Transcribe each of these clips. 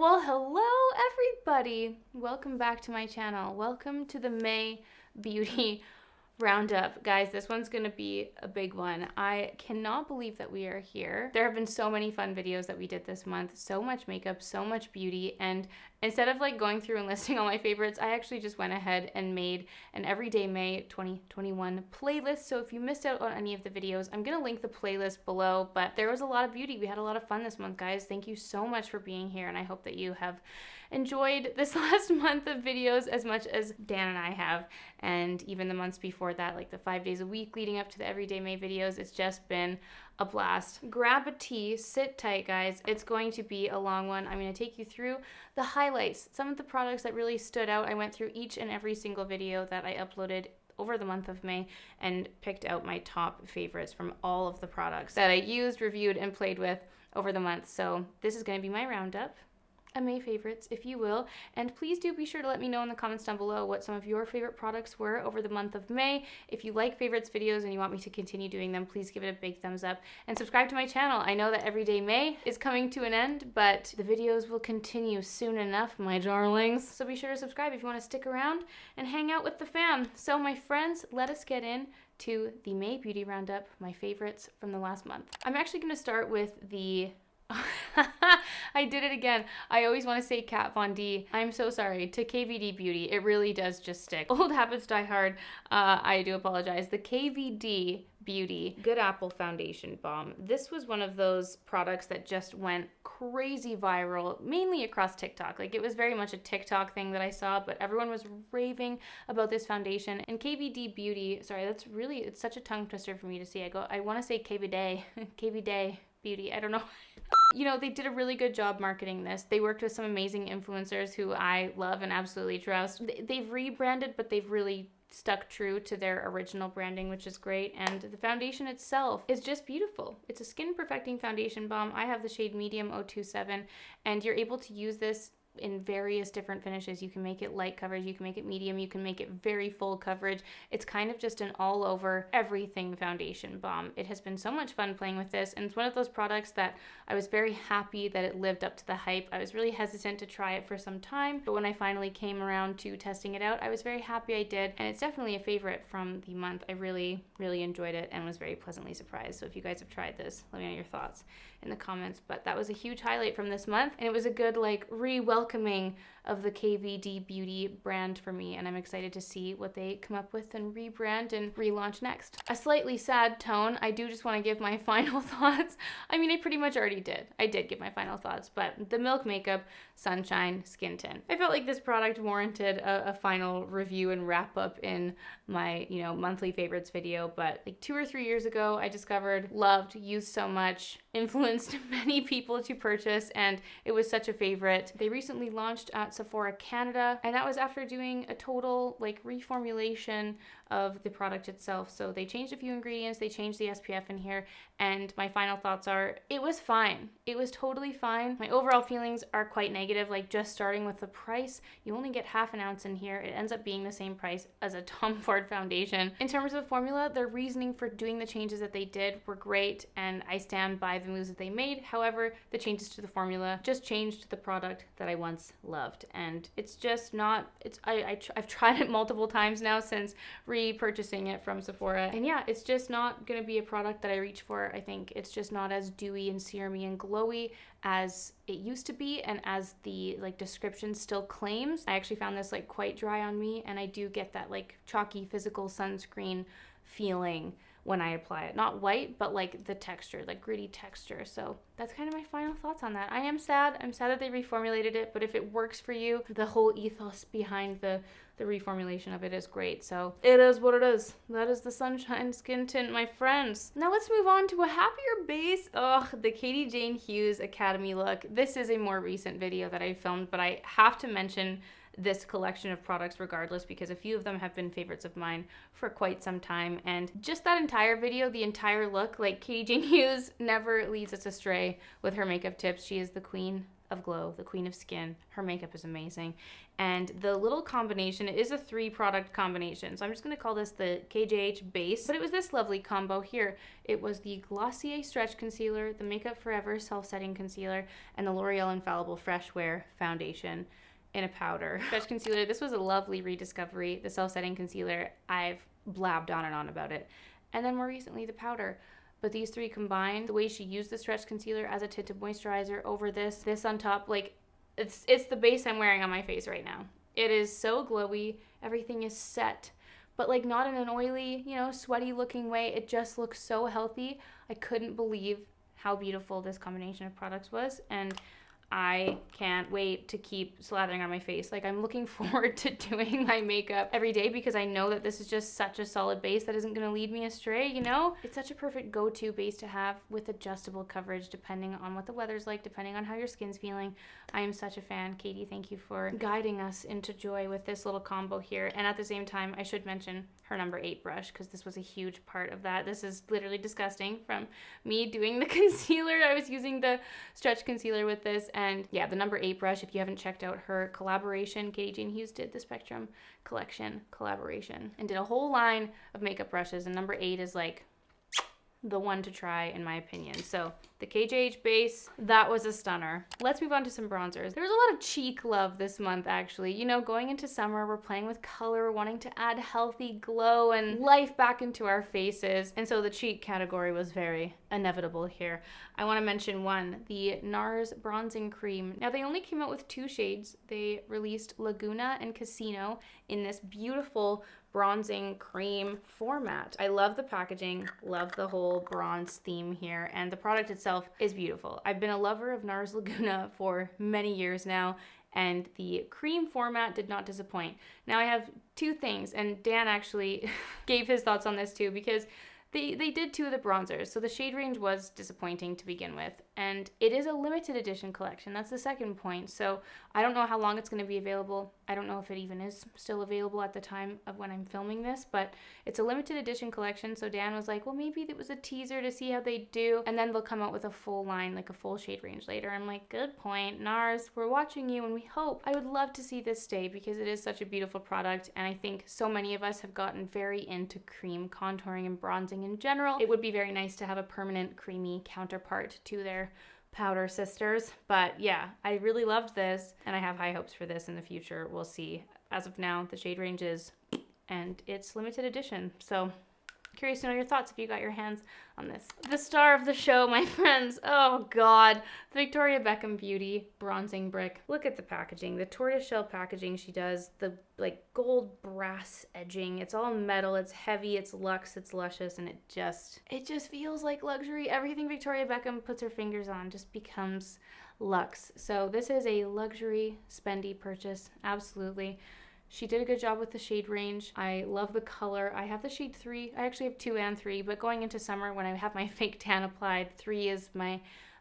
Well, hello everybody. Welcome back to my channel. Welcome to the May Beauty Roundup. Guys, this one's gonna be a big one. I cannot believe that we are here. There have been so many fun videos that we did this month, so much makeup, so much beauty, and instead of like going through and listing all my favorites, I actually just went ahead and made an Everyday May 2021 playlist. So if you missed out on any of the videos, I'm gonna link the playlist below, but there was a lot of beauty. We had a lot of fun this month, guys. Thank you so much for being here, and I hope that you have enjoyed this last month of videos as much as Dan and I have, and even the months before that, like the 5 days a week leading up to the Everyday May videos. It's just been a blast. Grab a tea, sit tight, guys. It's going to be a long one. I'm going to take you through the highlights, some of the products that really stood out. I went through each and every single video that I uploaded over the month of May and picked out my top favorites from all of the products that I used, reviewed, and played with over the month. So this is going to be my roundup. A May favorites, if you will, and please do be sure to let me know in the comments down below what some of your favorite products were over the month of May. If you like favorites videos and you want me to continue doing them, please give it a big thumbs up and subscribe to my channel. I know that Everyday May is coming to an end, but the videos will continue soon enough, my darlings. So be sure to subscribe if you want to stick around and hang out with the fam. So my friends, let us get in to the May Beauty Roundup, my favorites from the last month. I'm actually going to start with the I did it again. I always want to say Kat Von D. I'm so sorry. To KVD Beauty. It really does just stick. Old habits die hard. I do apologize. The KVD Beauty Good Apple Foundation Balm. This was one of those products that just went crazy viral, mainly across TikTok. Like, it was very much a TikTok thing that I saw, but everyone was raving about this foundation. And KVD Beauty, sorry, that's really, it's such a tongue twister for me to see. I want to say KVD, KVD Beauty. I don't know. You know, they did a really good job marketing this. They worked with some amazing influencers who I love and absolutely trust. They've rebranded, but they've really stuck true to their original branding, which is great. And the foundation itself is just beautiful. It's a skin perfecting foundation balm. I have the shade medium 027, and you're able to use this in various different finishes. You can make it light coverage, you can make it medium, you can make it very full coverage. It's kind of just an all over everything foundation balm. It has been so much fun playing with this, and it's one of those products that I was very happy that it lived up to the hype. I was really hesitant to try it for some time, but when I finally came around to testing it out, I was very happy I did, and it's definitely a favorite from the month. I really enjoyed it and was very pleasantly surprised. So if you guys have tried this, let me know your thoughts in the comments. But that was a huge highlight from this month, and it was a good like welcoming of the KVD Beauty brand for me, and I'm excited to see what they come up with and rebrand and relaunch next. A slightly sad tone. I do just want to give my final thoughts. I mean, I pretty much already did. I did give my final thoughts, but the Milk Makeup Sunshine Skin Tint. I felt like this product warranted a final review and wrap up in my, you know, monthly favorites video, but like 2 or 3 years ago, I discovered, loved, used so much, influenced many people to purchase, and it was such a favorite. They recently launched at Sephora Canada, and that was after doing a total like reformulation of the product itself. So they changed a few ingredients, they changed the SPF in here, and my final thoughts are, it was fine. It was totally fine. My overall feelings are quite negative, like just starting with the price. You only get half an ounce in here. It ends up being the same price as a Tom Ford foundation. In terms of formula, their reasoning for doing the changes that they did were great, and I stand by the moves that they made. However, the changes to the formula just changed the product that I once loved, and it's just not, I've tried it multiple times now since repurchasing it from Sephora, and yeah, it's just not gonna be a product that I reach for. I think it's just not as dewy and serumy and glowy as it used to be, and as the like description still claims. I actually found this like quite dry on me, and I do get that like chalky physical sunscreen feeling when I apply it. Not white, but like the texture, like gritty texture. So that's kind of my final thoughts on that. I am sad. I'm sad that they reformulated it, but if it works for you, the whole ethos behind the reformulation of it is great. So it is what it is. That is the Sunshine Skin Tint, my friends. Now let's move on to a happier base. Ugh, the Katie Jane Hughes Academy look. This is a more recent video that I filmed, but I have to mention this collection of products regardless, because a few of them have been favorites of mine for quite some time. And just that entire video, the entire look, like Katie Jane Hughes never leads us astray with her makeup tips. She is the queen of glow, the queen of skin. Her makeup is amazing. And the little combination is a 3-product combination. So I'm just going to call this the KJH base. But it was this lovely combo here. It was the Glossier Stretch Concealer, the Makeup Forever Self-Setting Concealer, and the L'Oreal Infallible Fresh Wear Foundation in a powder. Stretch concealer, this was a lovely rediscovery. The self-setting concealer, I've blabbed on and on about it. And then more recently, the powder. But these 3 combined, the way she used the stretch concealer as a tinted moisturizer over this on top, like, it's the base I'm wearing on my face right now. It is so glowy. Everything is set, but like not in an oily, you know, sweaty looking way. It just looks so healthy. I couldn't believe how beautiful this combination of products was, and I can't wait to keep slathering on my face. Like, I'm looking forward to doing my makeup every day because I know that this is just such a solid base that isn't going to lead me astray, you know? It's such a perfect go-to base to have with adjustable coverage depending on what the weather's like, depending on how your skin's feeling. I am such a fan. Katie, thank you for guiding us into joy with this little combo here. And at the same time, I should mention her number 8 brush because this was a huge part of that. This is literally disgusting from me doing the concealer. I was using the stretch concealer with this, and yeah, the number 8 brush, if you haven't checked out her collaboration, Katie Jane Hughes did the Spectrum collection collaboration and did a whole line of makeup brushes, and number 8 is like the one to try in my opinion. So the KJH base, that was a stunner. Let's move on to some bronzers. There was a lot of cheek love this month actually. You know, going into summer, we're playing with color, wanting to add healthy glow and life back into our faces. And so the cheek category was very inevitable here. I want to mention one, the Nars bronzing cream. Now they only came out with 2 shades. They released Laguna and Casino in this beautiful bronzing cream format. I love the packaging, love the whole bronze theme here, and the product itself is beautiful. I've been a lover of Nars Laguna for many years now, and the cream format did not disappoint. Now I have 2 things, and Dan actually gave his thoughts on this too, because they did 2 of the bronzers, so the shade range was disappointing to begin with, and it is a limited edition collection. That's the second point, so I don't know how long it's going to be available. I don't know if it even is still available at the time of when I'm filming this, but it's a limited edition collection, so Dan was like, well, maybe it was a teaser to see how they do, and then they'll come out with a full line, like a full shade range later. I'm like, good point, Nars, we're watching you, and we hope. I would love to see this stay because it is such a beautiful product, and I think so many of us have gotten very into cream contouring and bronzing in general. It would be very nice to have a permanent creamy counterpart to their powder sisters. But yeah, I really loved this, and I have high hopes for this in the future. We'll see. As of now, the shade range is, and it's limited edition, so curious to know your thoughts if you got your hands on this. The star of the show, my friends, oh god, the Victoria Beckham Beauty bronzing brick. Look at the packaging, the tortoiseshell packaging she does, the like gold brass edging. It's all metal, it's heavy, it's luxe, it's luscious, and it just feels like luxury. Everything Victoria Beckham puts her fingers on just becomes luxe. So this is a luxury spendy purchase, absolutely. She did a good job with the shade range. I love the color. I have the shade 3. I actually have 2 and 3, but going into summer when I have my fake tan applied, 3 is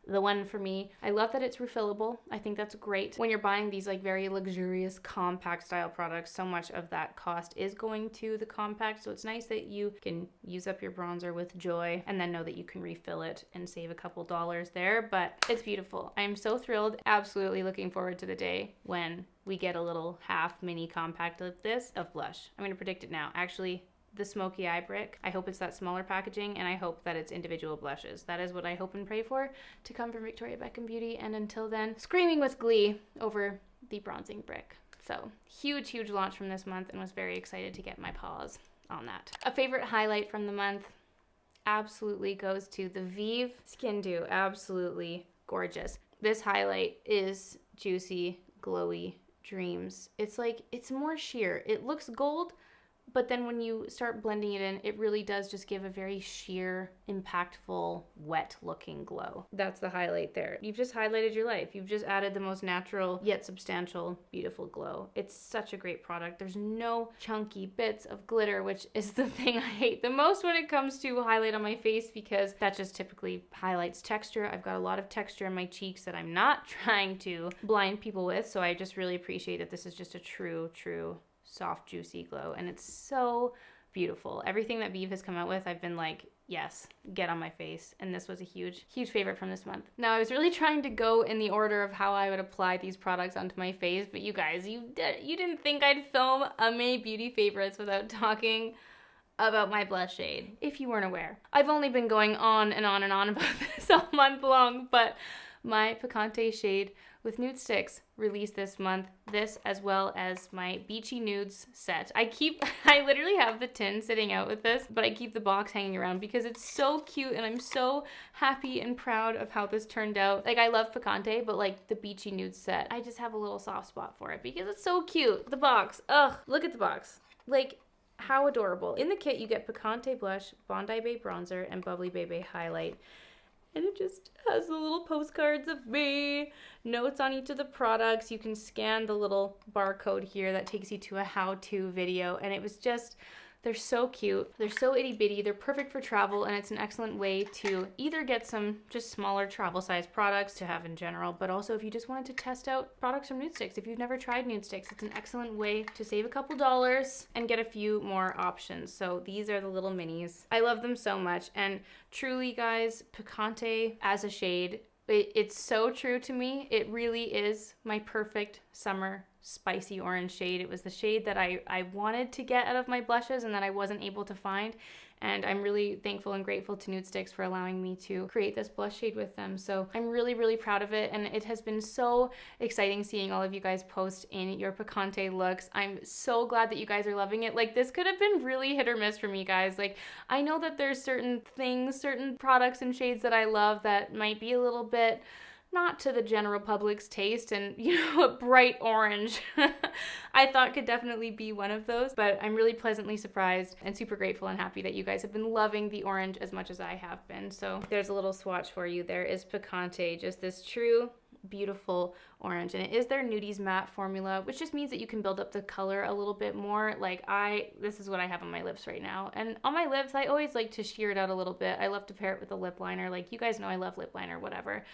the one for me. I love that it's refillable. I think that's great. When you're buying these like very luxurious compact style products, so much of that cost is going to the compact, so it's nice that you can use up your bronzer with joy and then know that you can refill it and save a couple dollars there, but it's beautiful. I'm so thrilled, absolutely looking forward to the day when we get a little half mini compact of this, of blush. I'm gonna predict it now. Actually, the smoky eye brick, I hope it's that smaller packaging, and I hope that it's individual blushes. That is what I hope and pray for to come from Victoria Beckham Beauty, and until then, screaming with glee over the bronzing brick. So, huge, huge launch from this month, and was very excited to get my paws on that. A favorite highlight from the month absolutely goes to the Vieve Skin Dew. Absolutely gorgeous. This highlight is juicy, glowy dreams. It's like, it's more sheer. It looks gold, but then when you start blending it in, it really does just give a very sheer, impactful, wet looking glow. That's the highlight there. You've just highlighted your life. You've just added the most natural yet substantial, beautiful glow. It's such a great product. There's no chunky bits of glitter, which is the thing I hate the most when it comes to highlight on my face, because that just typically highlights texture. I've got a lot of texture in my cheeks that I'm not trying to blind people with, so I just really appreciate that this is just a true soft, juicy glow, and it's so beautiful. Everything that Vieve has come out with, I've been like yes, get on my face. And this was a huge, huge favorite from this month. Now, I was really trying to go in the order of how I would apply these products onto my face, but you guys, you didn't think I'd film a May Beauty Favorites without talking about my blush shade, if you weren't aware. I've only been going on and on and on about this all month long, but my Picante shade with Nudestix released this month. This as well as my Beachy Nudes set. I literally have the tin sitting out with this, but I keep the box hanging around because it's so cute and I'm so happy and proud of how this turned out. Like, I love Picante, but like the Beachy Nudes set, I just have a little soft spot for it because it's so cute. The box, ugh, look at the box. Like, how adorable. In the kit, you get Picante Blush, Bondi Bay Bronzer, and Bubbly Bebe Highlight. And it just has the little postcards of me, notes on each of the products. You can scan the little barcode here that takes you to a how-to video. And it was just, they're so cute. They're so itty-bitty. They're perfect for travel, and it's an excellent way to either get some just smaller travel-sized products to have in general, but also if you just wanted to test out products from Nudestix. If you've never tried Nudestix, it's an excellent way to save a couple dollars and get a few more options. So these are the little minis. I love them so much, and truly, guys, Picante as a shade, it's so true to me. It really is my perfect summer spicy orange shade. It was the shade that I wanted to get out of my blushes and that I wasn't able to find. And I'm really thankful and grateful to Nudestix for allowing me to create this blush shade with them. So I'm really, really proud of it. And it has been so exciting seeing all of you guys post in your Picante looks. I'm so glad that you guys are loving it. Like, this could have been really hit or miss for me, guys. Like, I know that there's certain things, certain products and shades that I love that might be a little bit not to the general public's taste, and a bright orange I thought could definitely be one of those, but I'm really pleasantly surprised and super grateful and happy that you guys have been loving the orange as much as I have been. So there's a little swatch for you. There is Picante, just this true beautiful orange, and it is their Nudies Matte formula, which just means that you can build up the color a little bit more. Like, this is what I have on my lips right now, and on my lips I always like to sheer it out a little bit. I love to pair it with a lip liner. Like, you guys know I love lip liner, whatever.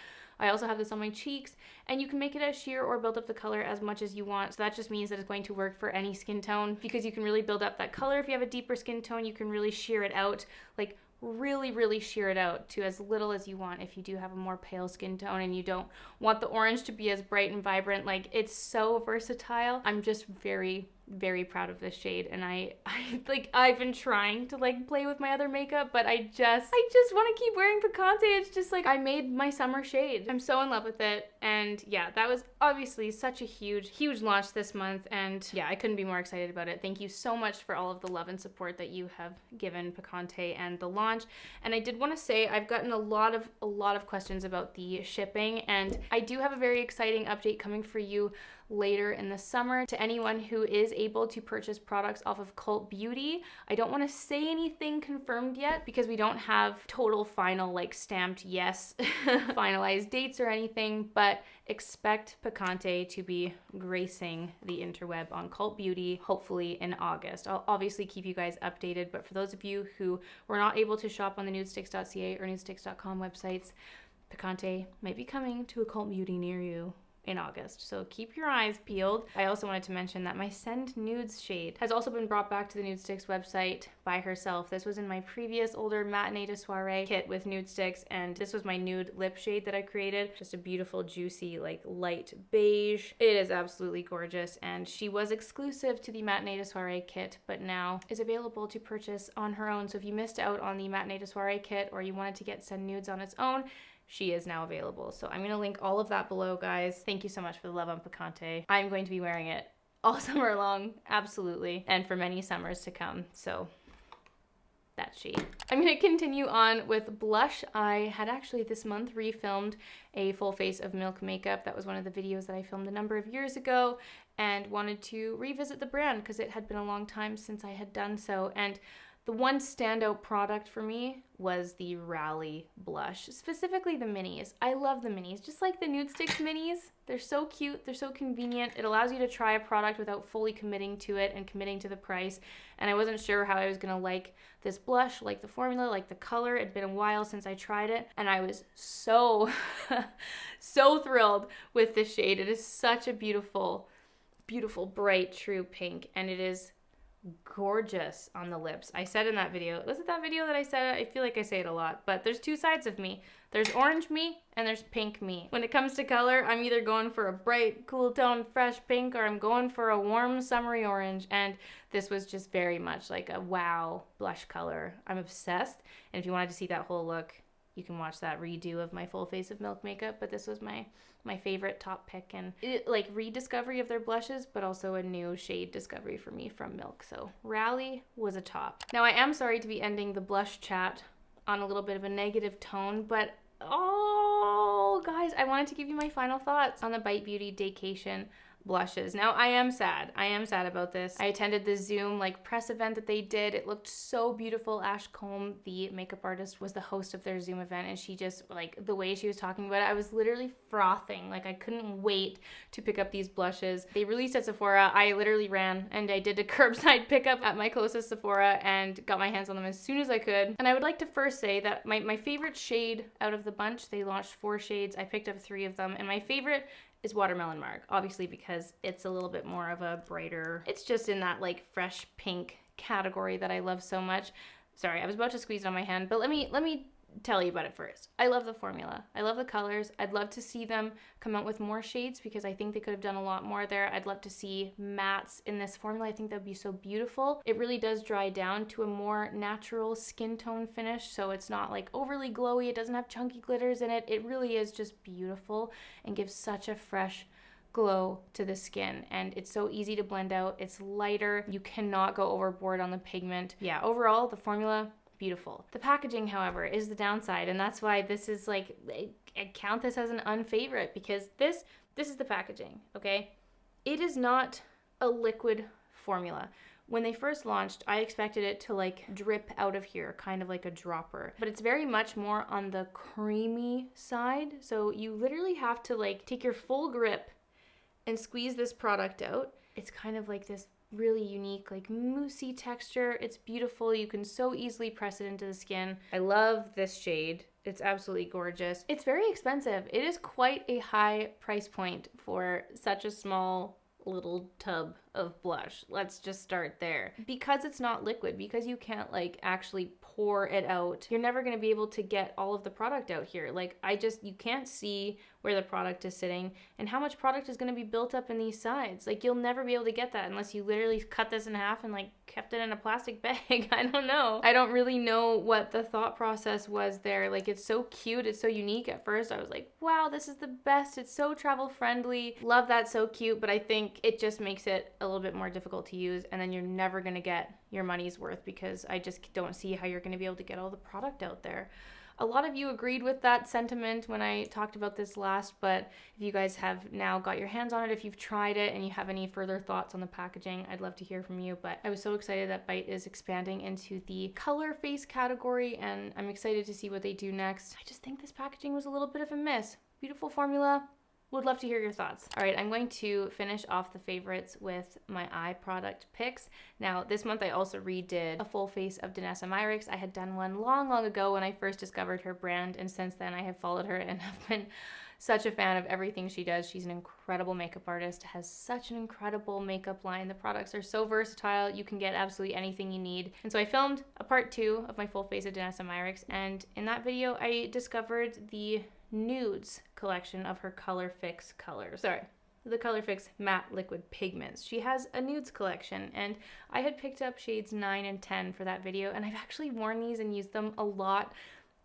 I also have this on my cheeks, and you can make it as sheer or build up the color as much as you want. So that just means that it's going to work for any skin tone, because you can really build up that color. If you have a deeper skin tone, you can really sheer it out, like really, really sheer it out to as little as you want. If you do have a more pale skin tone and you don't want the orange to be as bright and vibrant, like, it's so versatile. I'm just very, very proud of this shade, and I've been trying to like play with my other makeup, but I just want to keep wearing Picante. It's just like, I made my summer shade. I'm so in love with it, and yeah, that was obviously such a huge launch this month, and yeah, I couldn't be more excited about it. Thank you so much for all of the love and support that you have given Picante and the launch. And I did want to say, I've gotten a lot of questions about the shipping, and I do have a very exciting update coming for you later in the summer. To anyone who is able to purchase products off of Cult Beauty, I don't want to say anything confirmed yet because we don't have total final, like, stamped yes finalized dates or anything, but expect Picante to be gracing the interweb on Cult Beauty, hopefully in August. I'll obviously keep you guys updated, but for those of you who were not able to shop on the nudestix.ca or nudestix.com websites, Picante might be coming to a Cult Beauty near you in August, so keep your eyes peeled. I also wanted to mention that my Send Nudes shade has also been brought back to the Nudestix website by herself. This was in my previous older Matinee de Soiree kit with Nudestix, and this was my nude lip shade that I created. Just a beautiful, juicy, like, light beige. It is absolutely gorgeous, and she was exclusive to the Matinee de Soiree kit, but now is available to purchase on her own. So if you missed out on the Matinee de Soiree kit, or you wanted to get Send Nudes on its own, she is now available. So I'm going to link all of that below, guys. Thank you so much for the love on Picante. I'm going to be wearing it all summer long, absolutely, and for many summers to come. So that's she. I'm going to continue on with blush. I had actually this month refilmed a full face of Milk makeup. That was one of the videos that I filmed a number of years ago, and wanted to revisit the brand because it had been a long time since I had done so. And the one standout product for me was the Rally blush, specifically the minis. I love the minis, just like the Nudestix minis. They're so cute, they're so convenient. It allows you to try a product without fully committing to it and committing to the price. And I wasn't sure how I was gonna like this blush, like the formula, like the color. It'd been a while since I tried it, and I was so, so thrilled with this shade. It is such a beautiful, beautiful, bright, true pink, and it is gorgeous on the lips. I said in that video, was it that video that I said it? I feel like I say it a lot, but there's two sides of me. There's orange me and there's pink me. When it comes to color, I'm either going for a bright, cool tone, fresh pink, or I'm going for a warm, summery orange, and this was just very much like a wow blush color. I'm obsessed, and if you wanted to see that whole look, you can watch that redo of my full face of Milk makeup, but this was my favorite top pick, and like rediscovery of their blushes, but also a new shade discovery for me from Milk. So Rally was a top. Now I am sorry to be ending the blush chat on a little bit of a negative tone, but oh guys, I wanted to give you my final thoughts on the Bite Beauty Daycation blushes. Now I am sad about this. I attended the Zoom like press event that they did. It looked so beautiful. Ash Combe, the makeup artist, was the host of their Zoom event, and she just, like, the way she was talking about it, I was literally frothing. Like, I couldn't wait to pick up these blushes. They released at Sephora. I literally ran and I did a curbside pickup at my closest Sephora and got my hands on them as soon as I could. And I would like to first say that my favorite shade out of the bunch, they launched 4 shades. I picked up 3 of them, and my favorite is Watermelon Marg, obviously because it's a little bit more of a brighter, it's just in that like fresh pink category that I love so much. Sorry, I was about to squeeze it on my hand, but let me tell you about it first. I love the formula. I love the colors. I'd love to see them come out with more shades because I think they could have done a lot more there. I'd love to see mattes in this formula. I think that'd be so beautiful. It really does dry down to a more natural skin tone finish, so it's not like overly glowy. It doesn't have chunky glitters in it. It really is just beautiful and gives such a fresh glow to the skin, and it's so easy to blend out. It's lighter. You cannot go overboard on the pigment. Yeah, overall, the formula, beautiful. The packaging, however, is the downside, and that's why this is like, I count this as an unfavorite, because this is the packaging, okay? It is not a liquid formula. When they first launched, I expected it to like drip out of here, kind of like a dropper, but it's very much more on the creamy side. So you literally have to like take your full grip and squeeze this product out. It's kind of like this really unique, like moussey texture. It's beautiful. You can so easily press it into the skin. I love this shade. It's absolutely gorgeous. It's very expensive. It is quite a high price point for such a small little tub of blush. Let's just start there. Because it's not liquid, because you can't like actually pour it out, you're never going to be able to get all of the product out here. Like you can't see where the product is sitting and how much product is going to be built up in these sides. Like you'll never be able to get that unless you literally cut this in half and like kept it in a plastic bag. I don't know. I don't really know what the thought process was there. Like it's so cute. It's so unique. At first I was like, wow, this is the best. It's so travel friendly. Love that. So cute. But I think it just makes it a little bit more difficult to use, and then you're never going to get your money's worth because I just don't see how you're going to be able to get all the product out there. A lot of you agreed with that sentiment when I talked about this last, but if you guys have now got your hands on it, if you've tried it and you have any further thoughts on the packaging, I'd love to hear from you. But I was so excited that Bite is expanding into the color face category, and I'm excited to see what they do next. I just think this packaging was a little bit of a miss. Beautiful formula. Would love to hear your thoughts. All right, I'm going to finish off the favorites with my eye product picks. Now, this month I also redid a full face of Danessa Myricks. I had done one long ago when I first discovered her brand, and since then I have followed her and have been such a fan of everything she does. She's an incredible makeup artist, has such an incredible makeup line. The products are so versatile. You can get absolutely anything you need. And so I filmed a part 2 of my full face of Danessa Myricks, and in that video I discovered the Nudes collection of her Color Fix colors. The Color Fix matte liquid pigments. She has a nudes collection, and I had picked up shades 9 and 10 for that video, and I've actually worn these and used them a lot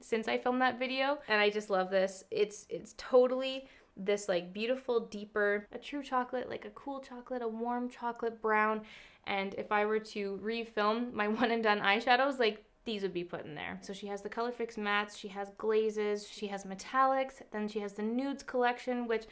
since I filmed that video, and I just love this. It's totally this like beautiful, deeper, a true chocolate, like a cool chocolate, a warm chocolate brown, and if I were to refilm my one and done eyeshadows, like these would be put in there. So she has the Color Fix mattes, she has glazes, she has metallics, then she has the nudes collection, which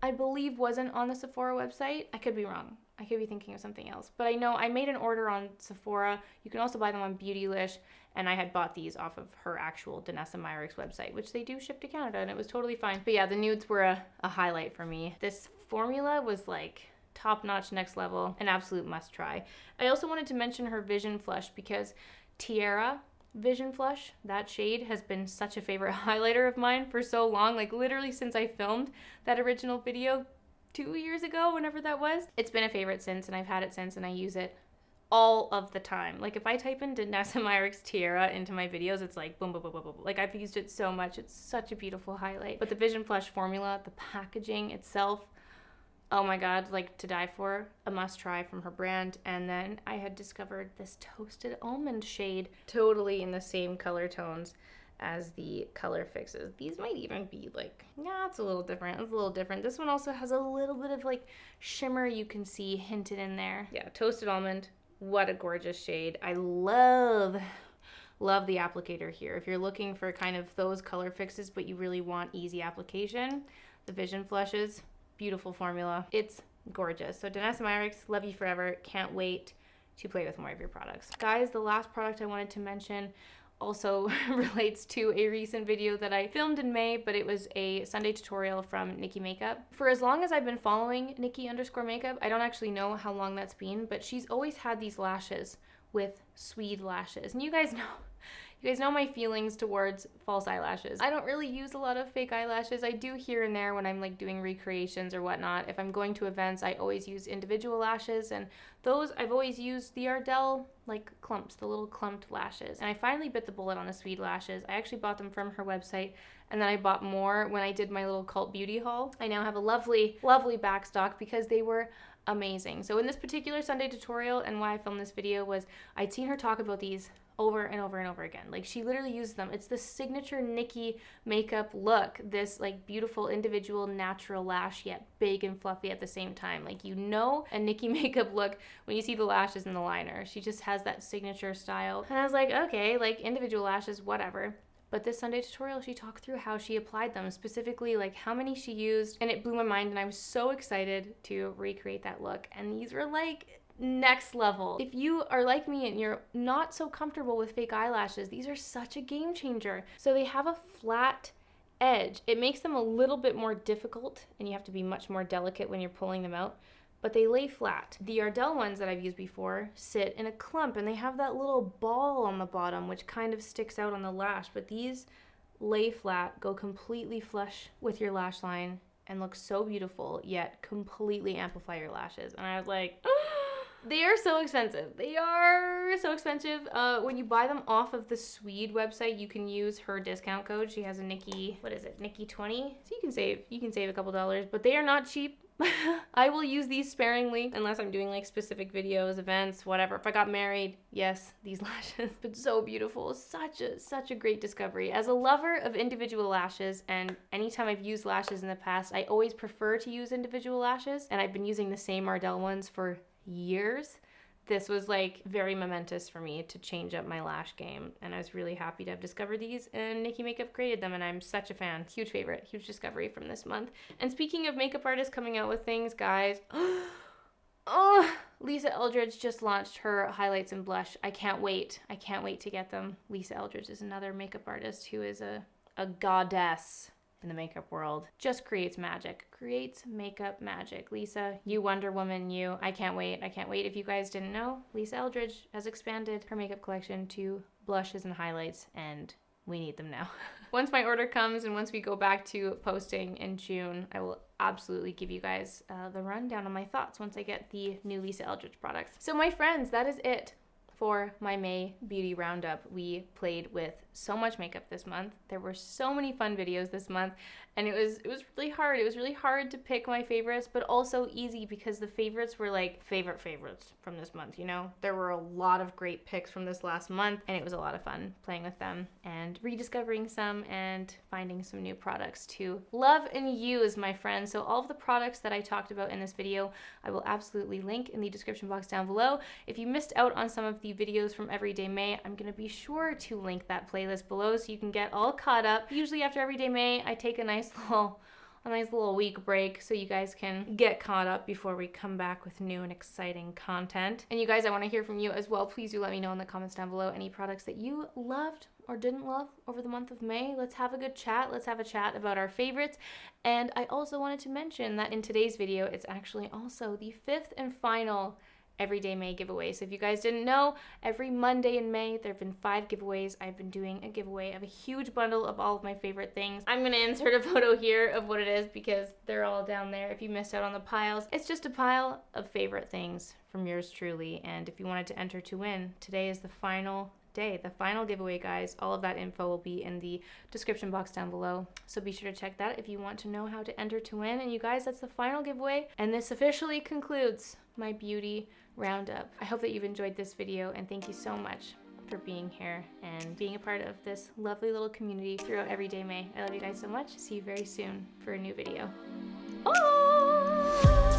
I believe wasn't on the Sephora website. I could be wrong. I could be thinking of something else. But I know I made an order on Sephora. You can also buy them on Beautylish, and I had bought these off of her actual Danessa Myricks website, which they do ship to Canada, and it was totally fine. But yeah, the nudes were a highlight for me. This formula was like top-notch, next level, an absolute must-try. I also wanted to mention her Vision Flush because Tiara Vision Flush, that shade, has been such a favorite highlighter of mine for so long, like literally since I filmed that original video 2 years ago, whenever that was. It's been a favorite since, and I've had it since, and I use it all of the time. Like if I type in Danessa Myricks Tiara into my videos, it's like boom, boom, boom, boom, boom. Like I've used it so much. It's such a beautiful highlight. But the Vision Flush formula, the packaging itself, oh my God, like to die for, a must try from her brand. And then I had discovered this Toasted Almond shade, totally in the same color tones as the color fixes. These might even be like, yeah, it's a little different. It's a little different. This one also has a little bit of like shimmer you can see hinted in there. Yeah, Toasted Almond, what a gorgeous shade. I love the applicator here. If you're looking for kind of those color fixes, but you really want easy application, the Vision Flushes, beautiful formula. It's gorgeous. So Danessa Myricks, love you forever. Can't wait to play with more of your products. Guys, the last product I wanted to mention also relates to a recent video that I filmed in May, but it was a Sunday tutorial from Nikki Makeup. For as long as I've been following Nikki_Makeup, I don't actually know how long that's been, but she's always had these lashes with Swede lashes. And you guys know my feelings towards false eyelashes. I don't really use a lot of fake eyelashes. I do here and there when I'm like doing recreations or whatnot. If I'm going to events, I always use individual lashes, and those I've always used the Ardell like clumps, the little clumped lashes. And I finally bit the bullet on the Swede lashes. I actually bought them from her website, and then I bought more when I did my little cult beauty haul. I now have a lovely, lovely backstock because they were amazing. So in this particular Sunday tutorial, and why I filmed this video, was I'd seen her talk about these over and over and over again. Like she literally uses them. It's the signature Nikki Makeup look, this like beautiful individual natural lash, yet big and fluffy at the same time. Like, you know, a Nikki Makeup look when you see the lashes and the liner. She just has that signature style. And I was like, okay, like individual lashes, whatever. But this Sunday tutorial, she talked through how she applied them, specifically like how many she used, and it blew my mind, and I was so excited to recreate that look. And these were like next level. If you are like me and you're not so comfortable with fake eyelashes, these are such a game changer. So they have a flat edge. It makes them a little bit more difficult, and you have to be much more delicate when you're pulling them out, but they lay flat. The Ardell ones that I've used before sit in a clump, and they have that little ball on the bottom which kind of sticks out on the lash, but these lay flat, go completely flush with your lash line, and look so beautiful, yet completely amplify your lashes. And I was like, they are so expensive. They are so expensive. When you buy them off of the Swede website, you can use her discount code. She has a Nikki, what is it, Nikki 20? So you can save a couple dollars, but they are not cheap. I will use these sparingly unless I'm doing like specific videos, events, whatever. If I got married, yes, these lashes. But so beautiful. Such a great discovery. As a lover of individual lashes, and anytime I've used lashes in the past, I always prefer to use individual lashes, and I've been using the same Ardell ones for years. This was like very momentous for me to change up my lash game, and I was really happy to have discovered these, and Nikki Makeup created them, and I'm such a fan. Huge favorite, huge discovery from this month. And speaking of makeup artists coming out with things, guys, oh, Lisa Eldridge just launched her highlights and blush. I can't wait to get them. Lisa Eldridge is another makeup artist who is a goddess in the makeup world. Just creates magic. Creates makeup magic. Lisa, you Wonder Woman, you. I can't wait. If you guys didn't know, Lisa Eldridge has expanded her makeup collection to blushes and highlights, and we need them now. Once my order comes and once we go back to posting in June, I will absolutely give you guys the rundown on my thoughts once I get the new Lisa Eldridge products. So my friends, that is it for my May Beauty Roundup. We played with so much makeup this month. There were so many fun videos this month, and it was really hard. It was really hard to pick my favorites, but also easy because the favorites were like favorites from this month, you know? There were a lot of great picks from this last month, and it was a lot of fun playing with them and rediscovering some and finding some new products to love and use, my friends. So all of the products that I talked about in this video, I will absolutely link in the description box down below. If you missed out on some of the videos from Everyday May, I'm gonna be sure to link that playlist below so you can get all caught up. Usually after Everyday May, I take a nice little week break so you guys can get caught up before we come back with new and exciting content. And you guys, I want to hear from you as well. Please do let me know in the comments down below any products that you loved or didn't love over the month of May. Let's have a good chat. Let's have a chat about our favorites. And I also wanted to mention that in today's video, it's actually also the 5th and final Everyday May giveaway. So if you guys didn't know, every Monday in May, there have been 5 giveaways. I've been doing a giveaway of a huge bundle of all of my favorite things. I'm gonna insert a photo here of what it is because they're all down there. If you missed out on the piles, it's just a pile of favorite things from yours truly. And if you wanted to enter to win, today is the final day, the final giveaway, guys. All of that info will be in the description box down below, so be sure to check that if you want to know how to enter to win. And you guys, that's the final giveaway, and this officially concludes my beauty roundup. I hope that you've enjoyed this video, and thank you so much for being here and being a part of this lovely little community throughout Everyday May. I love you guys so much. See you very soon for a new video. Bye!